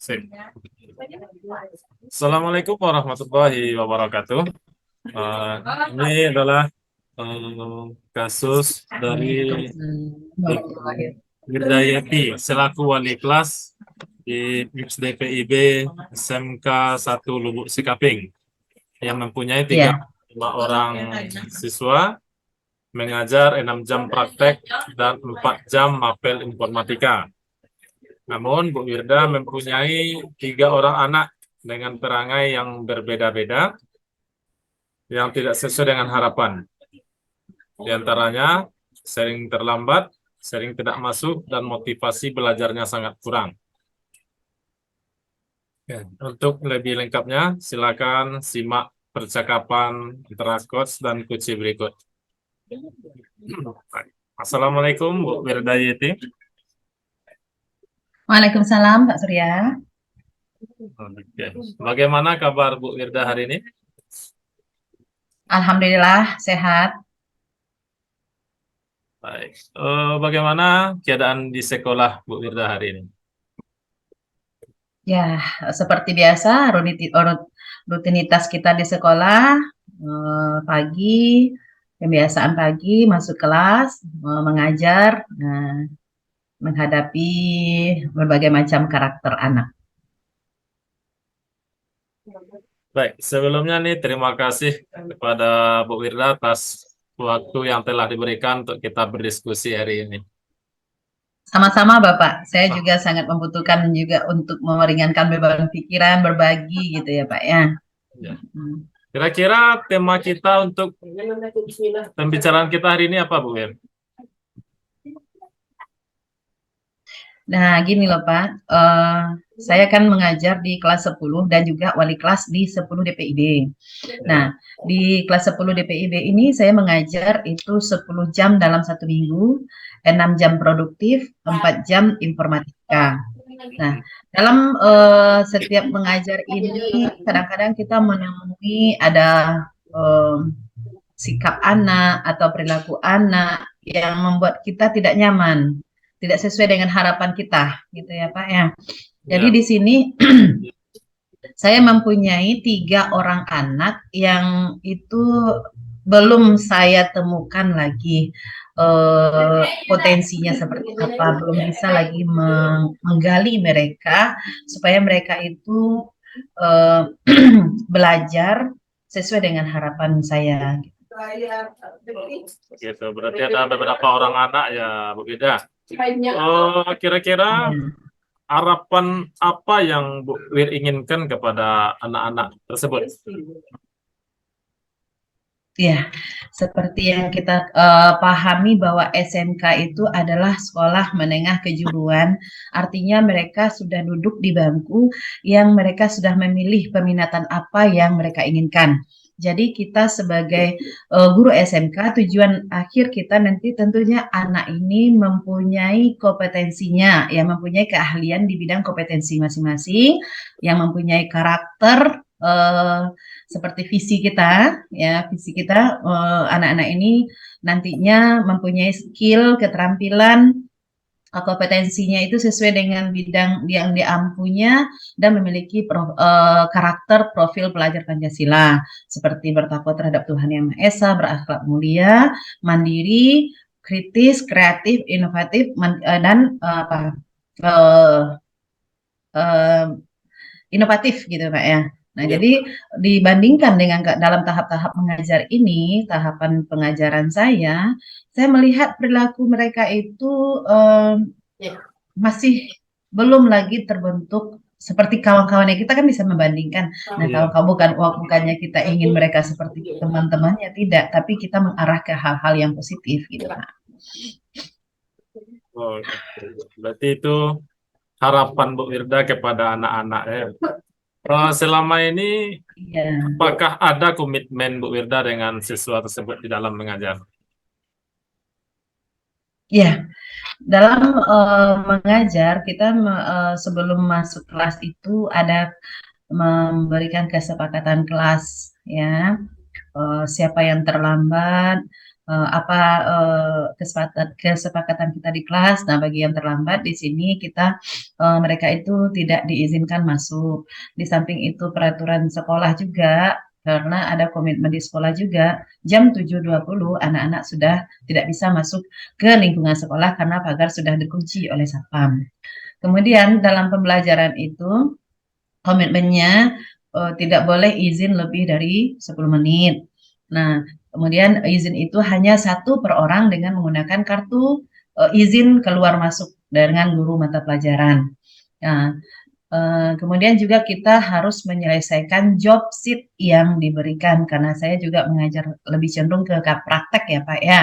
Sip. Assalamualaikum warahmatullahi wabarakatuh. Eh, ini adalah kasus dari Wirdayati selaku wali kelas di DPIB SMK 1 Lubuk Sikaping yang mempunyai Ya, 35 orang siswa, mengajar 6 jam praktek dan 4 jam mapel informatika. Namun Bu Wirda mempunyai 3 orang anak dengan perangai yang berbeda-beda yang tidak sesuai dengan harapan. Di antaranya sering terlambat, sering tidak masuk, dan motivasi belajarnya sangat kurang. Ya, untuk lebih lengkapnya, silakan simak percakapan antara coach dan coach berikut. Assalamualaikum Bu Wirdayati. Waalaikumsalam Pak Surya. Oke. Bagaimana kabar Bu Wirda hari ini? Alhamdulillah sehat. Baik. Bagaimana keadaan di sekolah Bu Wirda hari ini? Ya, seperti biasa rutinitas kita di sekolah pagi, kebiasaan pagi masuk kelas, mengajar, menghadapi berbagai macam karakter anak. Baik, sebelumnya nih terima kasih kepada Bu Wirda atas waktu yang telah diberikan untuk kita berdiskusi hari ini. Sama-sama Bapak, saya Nah, juga sangat membutuhkan juga untuk meringankan beban pikiran, berbagi gitu ya Pak ya. ya. Hmm. Kira-kira tema kita untuk pembicaraan kita hari ini apa Bu Wir? Nah, gini loh Pak, saya kan mengajar di kelas 10 dan juga wali kelas di 10 DPIB. Nah, Ya. di kelas 10 DPIB ini saya mengajar itu 10 jam dalam satu minggu, 6 jam produktif, 4 jam informatika. Nah, dalam setiap mengajar ini kadang-kadang kita menemui ada eh, sikap anak atau perilaku anak yang membuat kita tidak nyaman, tidak sesuai dengan harapan kita, gitu ya Pak ya. Jadi Ya. di sini saya mempunyai 3 orang anak yang itu belum saya temukan lagi potensinya seperti apa, belum bisa lagi menggali mereka supaya mereka itu eh, belajar sesuai dengan harapan saya. Gitu. Berarti ada beberapa orang anak ya Bu Wirda. Kira-kira Ya. harapan apa yang Bu Wir inginkan kepada anak-anak tersebut? Ya, seperti yang kita pahami bahwa SMK itu adalah sekolah menengah kejuruan, artinya mereka sudah duduk di bangku yang mereka sudah memilih peminatan apa yang mereka inginkan. Jadi kita sebagai guru SMK, tujuan akhir kita nanti tentunya anak ini mempunyai kompetensinya, ya mempunyai keahlian di bidang kompetensi masing-masing, yang mempunyai karakter seperti visi kita, ya visi kita anak-anak ini nantinya mempunyai skill, keterampilan, kompetensinya itu sesuai dengan bidang yang diampunya dan memiliki karakter profil pelajar Pancasila seperti bertakwa terhadap Tuhan Yang Maha Esa, berakhlak mulia, mandiri, kritis, kreatif, inovatif, dan uh, uh, inovatif gitu Pak ya. Nah, Ya. jadi dibandingkan dengan dalam tahap-tahap mengajar ini, tahapan pengajaran saya melihat perilaku mereka itu masih belum lagi terbentuk seperti kawan-kawannya. Kita kan bisa membandingkan. Nah, kalau Iya. kamu bukannya kita ingin mereka seperti teman-temannya, tidak, tapi kita mengarah ke hal-hal yang positif gitu Pak. Oh, berarti itu harapan Bu Wirda kepada anak-anak ya. Selama ini Iya. apakah ada komitmen Bu Wirda dengan siswa tersebut di dalam mengajar? Iya, dalam mengajar kita sebelum masuk kelas itu ada memberikan kesepakatan kelas ya. Siapa yang terlambat apa kesepakatan kita di kelas. Nah, bagi yang terlambat di sini mereka itu tidak diizinkan masuk. Di samping itu peraturan sekolah juga, karena ada komitmen di sekolah juga, jam 7.20 anak-anak sudah tidak bisa masuk ke lingkungan sekolah karena pagar sudah dikunci oleh satpam. Kemudian dalam pembelajaran itu komitmennya tidak boleh izin lebih dari 10 menit. Nah, kemudian izin itu hanya satu per orang dengan menggunakan kartu izin keluar masuk dengan guru mata pelajaran. Nah, kemudian juga kita harus menyelesaikan job sheet yang diberikan, karena saya juga mengajar lebih cenderung ke praktek ya Pak ya.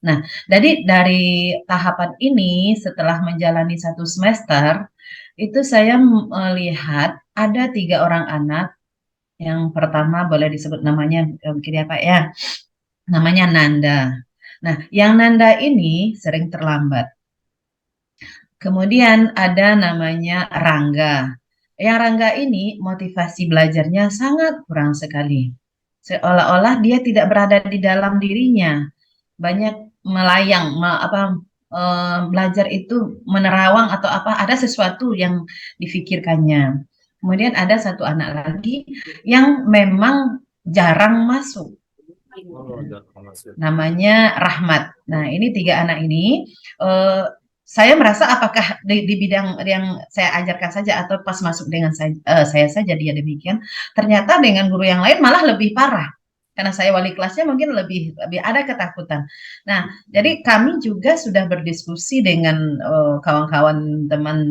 Nah, jadi dari tahapan ini setelah menjalani 1 semester, itu saya melihat ada 3 orang anak. Yang pertama boleh disebut namanya mungkin ya Pak ya, namanya Nanda. Nah, yang Nanda ini sering terlambat. Kemudian ada namanya Rangga. Yang Rangga ini motivasi belajarnya sangat kurang sekali. Seolah-olah dia tidak berada di dalam dirinya. Banyak melayang, belajar itu menerawang atau apa, ada sesuatu yang difikirkannya. Kemudian ada satu anak lagi yang memang jarang masuk. Namanya Rahmat. Nah, ini 3 anak ini saya merasa apakah di bidang yang saya ajarkan saja atau pas masuk dengan saya saja dia demikian. Ternyata dengan guru yang lain malah lebih parah. Karena saya wali kelasnya mungkin lebih ada ketakutan. Nah, jadi kami juga sudah berdiskusi dengan kawan-kawan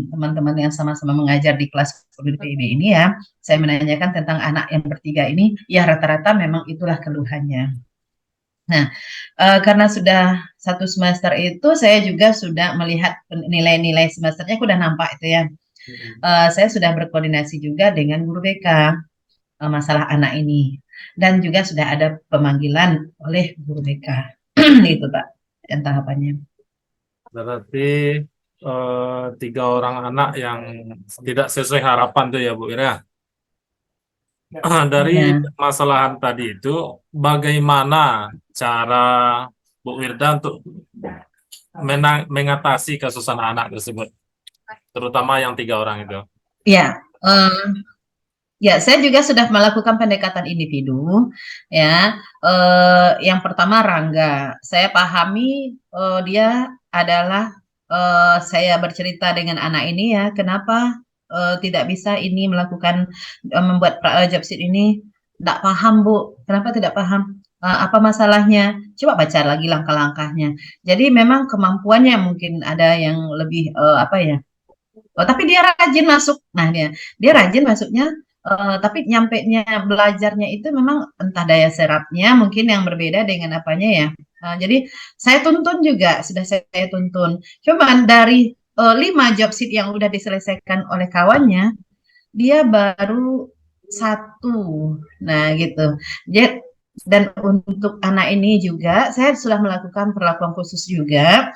teman-teman yang sama-sama mengajar di kelas PIB ini ya. Saya menanyakan tentang anak yang bertiga ini, ya rata-rata memang itulah keluhannya. Nah, karena sudah 1 semester itu saya juga sudah melihat nilai-nilai semesternya sudah nampak itu ya. Saya sudah berkoordinasi juga dengan guru BK masalah anak ini, dan juga sudah ada pemanggilan oleh guru BK. Itu Pak, yang tahapannya. Berarti 3 orang anak yang tidak sesuai harapan tuh ya Bu Ira. Dari permasalahan tadi itu, bagaimana cara Bu Wirda untuk mengatasi kesusahan anak tersebut, terutama yang 3 orang itu? Ya, ya, saya juga sudah melakukan pendekatan individu. Ya, yang pertama Rangga, saya pahami dia adalah saya bercerita dengan anak ini ya, kenapa tidak bisa ini melakukan membuat job sheet ini, tidak paham Bu, kenapa tidak paham, apa masalahnya, coba baca lagi langkah-langkahnya. Jadi memang kemampuannya mungkin ada yang lebih apa ya, tapi dia rajin masuk. Nah, dia rajin masuknya, tapi nyampenya belajarnya itu memang entah daya serapnya mungkin yang berbeda dengan apanya ya. Jadi saya tuntun juga, sudah saya tuntun. Cuman dari 5 job sheet yang udah diselesaikan oleh kawannya, dia baru 1. Nah, gitu. Dan untuk anak ini juga saya sudah melakukan perlakuan khusus juga.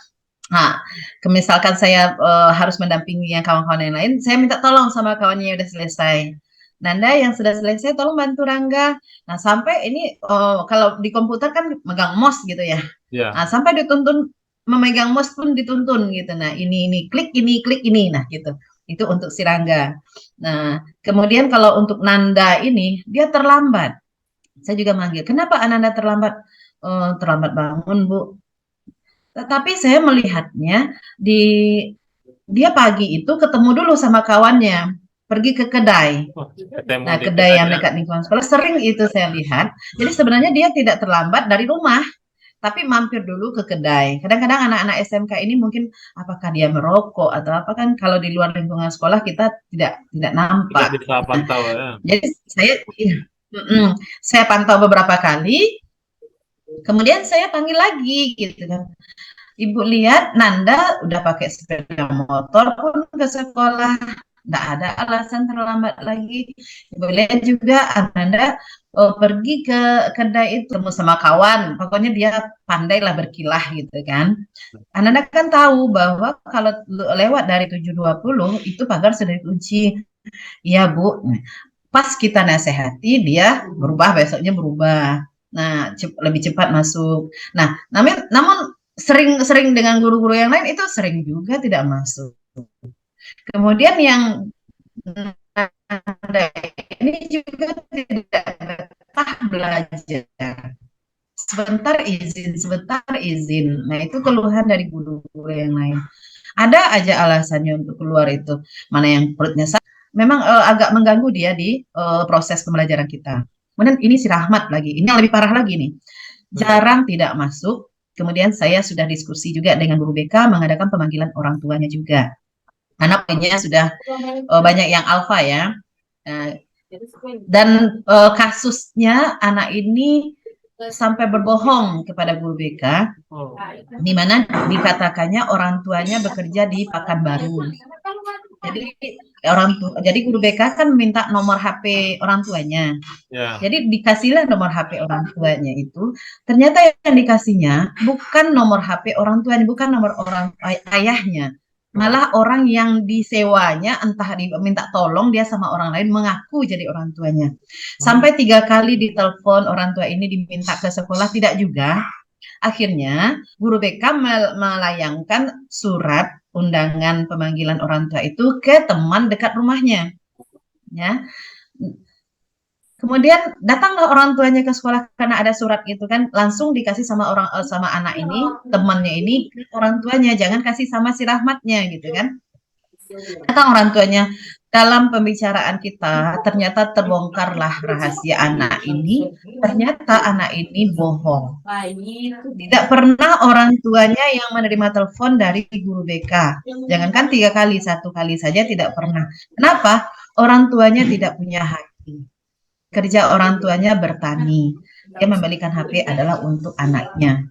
Nah, misalkan saya harus mendampingi yang kawan-kawan yang lain, saya minta tolong sama kawannya yang udah selesai. Nanda yang sudah selesai, tolong bantu Rangga. Nah, sampai ini kalau di komputer kan megang mouse gitu ya. Yeah. Nah, sampai dituntun memegang mouse pun dituntun gitu. Nah, ini klik ini. Nah, gitu. Itu untuk si Rangga. Nah, kemudian kalau untuk Nanda ini, dia terlambat. Saya juga manggil, kenapa Ananda terlambat? Terlambat bangun, Bu. Tapi saya melihatnya dia pagi itu ketemu dulu sama kawannya, pergi ke kedai. Nah, kedai yang dekat lingkungan sekolah sering itu saya lihat. Jadi sebenarnya dia tidak terlambat dari rumah, tapi mampir dulu ke kedai. Kadang-kadang anak-anak SMK ini mungkin apakah dia merokok atau apa, kan kalau di luar lingkungan sekolah kita tidak nampak. Tidak pantau ya. Jadi saya pantau beberapa kali. Kemudian saya panggil lagi gitu kan. Ibu lihat Nanda udah pakai sepeda motor pun ke sekolah, nggak ada alasan terlambat lagi. Ibu lihat juga Nanda pergi ke kedai itu ketemu sama kawan, pokoknya dia pandai lah berkilah gitu kan. Nanda kan tahu bahwa kalau lewat dari 7.20 itu pagar sudah dikunci. Iya Bu, pas kita nasihati dia berubah, besoknya berubah. Nah, lebih cepat masuk. Nah, namun sering dengan guru-guru yang lain itu sering juga tidak masuk. Kemudian yang ada ini juga tidak betah belajar. Sebentar izin. Nah, itu keluhan dari guru-guru yang lain. Ada aja alasannya untuk keluar itu. Mana yang perutnya sakit, memang agak mengganggu dia di proses pembelajaran kita. Kemudian ini si Rahmat lagi, ini yang lebih parah lagi nih. Jarang tidak masuk. Kemudian saya sudah diskusi juga dengan guru BK mengadakan pemanggilan orang tuanya juga. Karena poinnya sudah banyak yang alfa ya. Dan kasusnya anak ini sampai berbohong kepada guru BK, di mana dikatakannya orang tuanya bekerja di Pekanbaru. Jadi guru BK kan minta nomor HP orang tuanya. Jadi dikasihlah nomor HP orang tuanya itu. Ternyata yang dikasihnya bukan nomor HP orang tuanya, bukan nomor orang ayahnya. Malah orang yang disewanya entah diminta tolong dia sama orang lain mengaku jadi orang tuanya. Sampai 3 kali ditelepon orang tua ini diminta ke sekolah tidak juga. Akhirnya guru BK melayangkan surat undangan pemanggilan orang tua itu ke teman dekat rumahnya. Ya. Kemudian datanglah orang tuanya ke sekolah karena ada surat itu kan, langsung dikasih sama anak ini, temannya ini ke orang tuanya, jangan kasih sama si Rahmatnya gitu kan. Datang orang tuanya, dalam pembicaraan kita ternyata terbongkarlah rahasia anak ini. Ternyata anak ini bohong. Tidak pernah orang tuanya yang menerima telepon dari guru BK. Jangankan 3 kali, 1 kali saja tidak pernah. Kenapa? Orang tuanya tidak punya hati. Kerja orang tuanya bertani. Dia membelikan HP adalah untuk anaknya.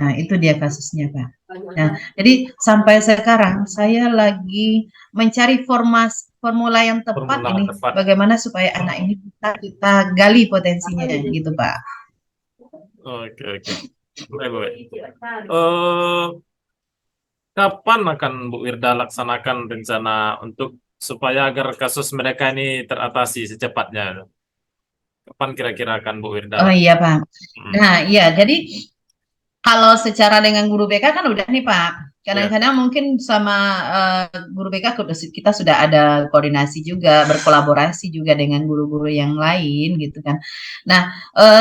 Nah, itu dia kasusnya, Pak. Nah, jadi sampai sekarang saya lagi mencari formula yang tepat bagaimana supaya anak ini kita gali potensinya gitu, Pak. Oke. Baik. Kapan akan Bu Wirda laksanakan rencana untuk supaya agar kasus mereka ini teratasi secepatnya? Kapan kira-kira akan Bu Wirda? Oh iya, Pak. Nah, iya, jadi kalau secara dengan guru BK kan udah nih Pak. Kadang-kadang mungkin sama guru BK kita sudah ada koordinasi juga, berkolaborasi juga dengan guru-guru yang lain gitu kan. Nah,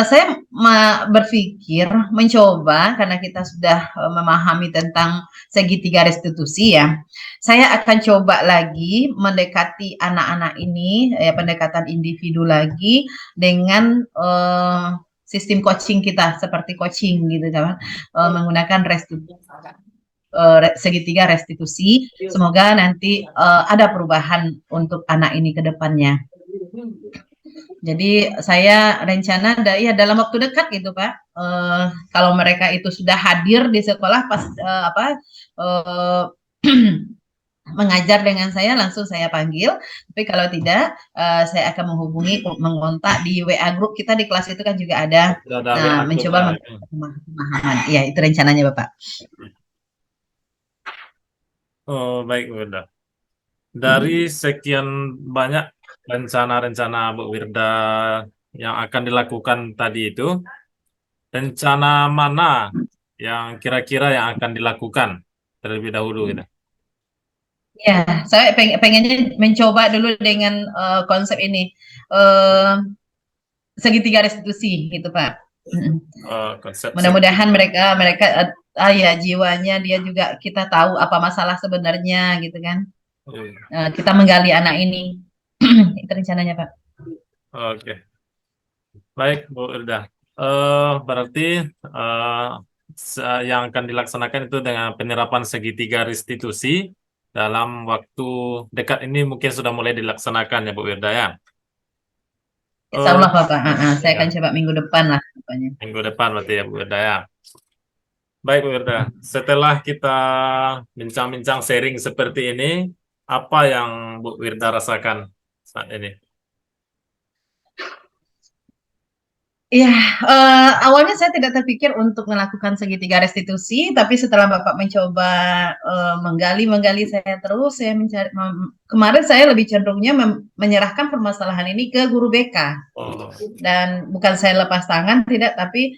saya berpikir mencoba karena kita sudah memahami tentang segitiga restitusi ya. Saya akan coba lagi mendekati anak-anak ini, pendekatan individu lagi dengan sistem coaching kita seperti coaching gitu kan, menggunakan segitiga restitusi. Semoga nanti ada perubahan untuk anak ini ke depannya. Jadi saya rencana dalam waktu dekat gitu Pak, kalau mereka itu sudah hadir di sekolah pas mengajar dengan saya langsung saya panggil. Tapi kalau tidak, saya akan mengontak di WA grup kita di kelas itu kan juga ada. Nah, mencoba pemahaman. Iya, itu rencananya Bapak. Oh, baik Bu Wirda. Dari sekian banyak rencana-rencana Bu Wirda yang akan dilakukan tadi itu, rencana mana yang kira-kira yang akan dilakukan terlebih dahulu gitu? Ya, saya pengennya mencoba dulu dengan konsep ini segitiga restitusi gitu Pak. Mudah-mudahan mereka ya jiwanya dia juga kita tahu apa masalah sebenarnya gitu kan. Kita menggali anak ini. Itu rencananya Pak. Oke. Baik Bu Irda. Berarti yang akan dilaksanakan itu dengan penerapan segitiga restitusi dalam waktu dekat ini mungkin sudah mulai dilaksanakan ya Bu Wirda ya. Insya Allah Bapak, saya akan coba minggu depan lah. Minggu depan berarti ya Bu Wirda ya. Baik Bu Wirda, setelah kita bincang-bincang sharing seperti ini, apa yang Bu Wirda rasakan saat ini? Iya, awalnya saya tidak terpikir untuk melakukan segitiga restitusi, tapi setelah Bapak mencoba menggali-menggali saya terus, saya mencari, kemarin saya lebih cenderungnya menyerahkan permasalahan ini ke guru BK. Oh, Dan bukan saya lepas tangan, tidak, tapi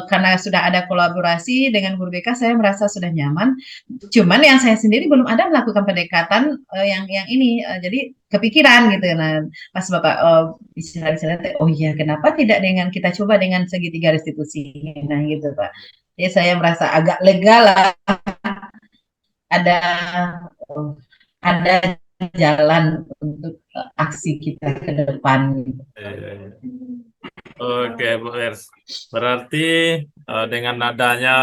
karena sudah ada kolaborasi dengan guru BK, saya merasa sudah nyaman. Cuman yang saya sendiri belum ada melakukan pendekatan yang ini, jadi kepikiran gitu. Nah, pas Bapak bicara-bicara, oh iya, kenapa tidak dengan kita coba dengan segitiga restitusi? Nah, gitu Pak. Jadi saya merasa agak lega lah, ada oh, ada jalan untuk aksi kita ke depan. Gitu. iya. Oke, Bu Ers. Berarti dengan adanya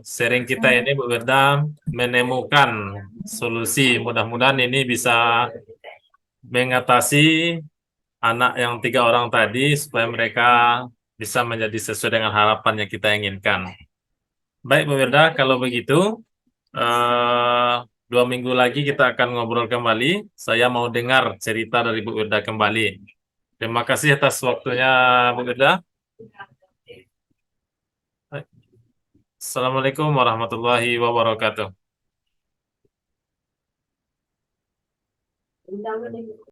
sharing kita ini, Bu Wirda menemukan solusi. Mudah-mudahan ini bisa mengatasi anak yang 3 orang tadi supaya mereka bisa menjadi sesuai dengan harapan yang kita inginkan. Baik, Bu Wirda, kalau begitu, eh, 2 minggu lagi kita akan ngobrol kembali. Saya mau dengar cerita dari Bu Wirda kembali. Terima kasih atas waktunya, Bu Wirda. Assalamualaikum warahmatullahi wabarakatuh.